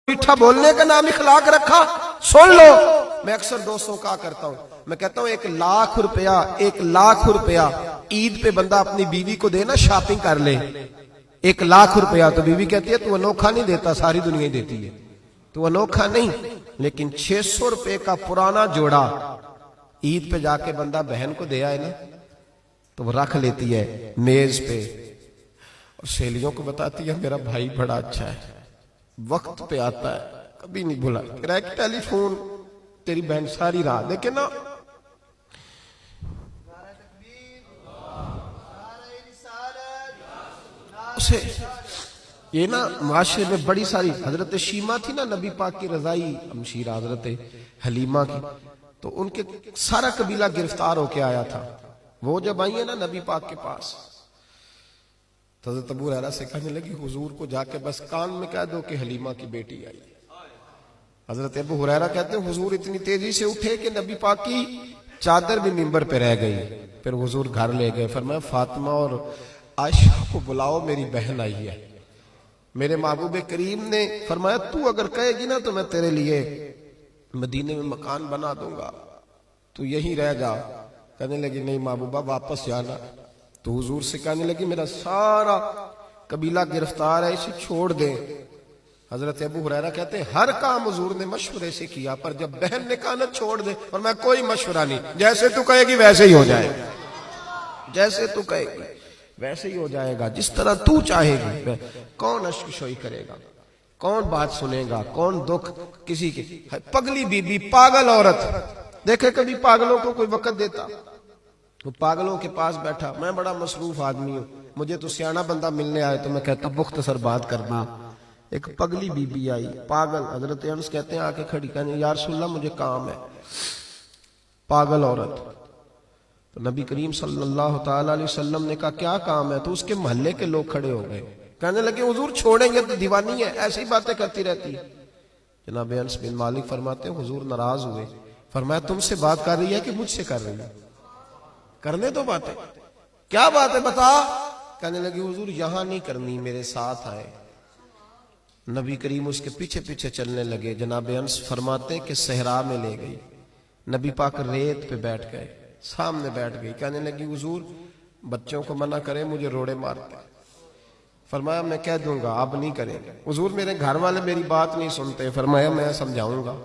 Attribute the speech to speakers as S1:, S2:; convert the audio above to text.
S1: میٹھا بولنے کا نام اخلاق رکھا. سن لو, میں اکثر دوستوں کا کرتا ہوں, میں کہتا ہوں 1,00,000 روپیہ عید پہ بندہ اپنی بیوی کو دے نا, شاپنگ کر لے. 1,00,000 روپیہ تو بیوی کہتی ہے تو انوکھا نہیں دیتا, ساری دنیا ہی دیتی ہے, تو انوکھا نہیں. لیکن 600 روپے کا پرانا جوڑا عید پہ جا کے بندہ بہن کو دے آئے نا, تو وہ رکھ لیتی ہے میز پہ اور سہیلیوں کو بتاتی ہے میرا بھائی بڑا اچھا ہے, وقت پہ آتا ہے, کبھی نہیں بھولا. ٹیلی فون تیری بہن ساری رات دیکھے نا, اسے یہ نا معاشرے میں بڑی ساری. حضرت شیمہ تھی نا نبی پاک کی رضائی ہمشیرہ حضرت حلیمہ کی, تو ان کے سارا قبیلہ گرفتار ہو کے آیا تھا. وہ جب آئی ہے نا نبی پاک کے پاس, تو حضرت ابو ہریرہ سے کہنے لگی حضور کو جا کے بس کان میں کہہ دو کہ حلیمہ کی بیٹی آئی. حضرت ابو ہریرہ کہتے ہیں حضور اتنی تیزی سے اٹھے کہ نبی پاک کی چادر بھی منبر پہ رہ گئی. پھر حضور گھر لے گئے, فرمایا فاطمہ اور عائشہ کو بلاؤ, میری بہن آئی ہے. میرے محبوب کریم نے فرمایا تو اگر کہے گی نا تو میں تیرے لیے مدینے میں مکان بنا دوں گا, تو یہیں رہ جا. کہنے لگی نہیں محبوبہ واپس جانا. تو حضور سے کہنے لگی میرا سارا قبیلہ گرفتار ہے, اسے چھوڑ دیں. حضرت ابو ہریرہ کہتے ہیں ہر کام حضور نے مشورے سے کیا, پر جب بہن نے کہا نا چھوڑ دے, اور میں کوئی مشورہ نہیں, جیسے تو کہے گی ویسے ہی ہو جائے گا, جیسے تو کہے گی ویسے ہی ہو جائے گا, جس طرح تو چاہے گی. کون اشک شوئی کرے گا, کون بات سنے گا, کون دکھ کسی کے. پگلی بی بی, پاگل عورت, دیکھے کبھی پاگلوں کو کوئی وقت دیتا؟ وہ پاگلوں کے پاس بیٹھا, میں بڑا مصروف آدمی ہوں, مجھے تو سیاںا بندہ ملنے آئے تو میں کہتا مختصر بات کرنا. ایک پگلی بی بی آئی, پاگل. حضرت انس کہتے ہیں آ کے کھڑی, کہنے یا رسول اللہ مجھے کام ہے. پاگل عورت. تو نبی کریم صلی اللہ تعالی علیہ وسلم نے کہا کیا کام ہے؟ تو اس کے محلے کے لوگ کھڑے ہو گئے, کہنے لگے حضور چھوڑیں گے تو دیوانی ہے, ایسی باتیں کرتی رہتی. جناب انس بن مالک فرماتے ہیں حضور ناراض ہوئے, فرمایا تم سے بات کر رہی ہے کہ مجھ سے کر رہی ہے؟ کرنے دو باتیں, کیا بات ہے بتا. کہنے لگی حضور یہاں نہیں کرنی, میرے ساتھ آئے. نبی کریم اس کے پیچھے پیچھے چلنے لگے. جناب انس فرماتے ہیں کہ صحرا میں لے گئی, نبی پاک ریت پہ بیٹھ گئے, سامنے بیٹھ گئی. کہنے لگی حضور بچوں کو منع کریں, مجھے روڑے مارتے. فرمایا میں کہہ دوں گا, اب نہیں کریں گے. حضور میرے گھر والے میری بات نہیں سنتے. فرمایا میں سمجھاؤں گا.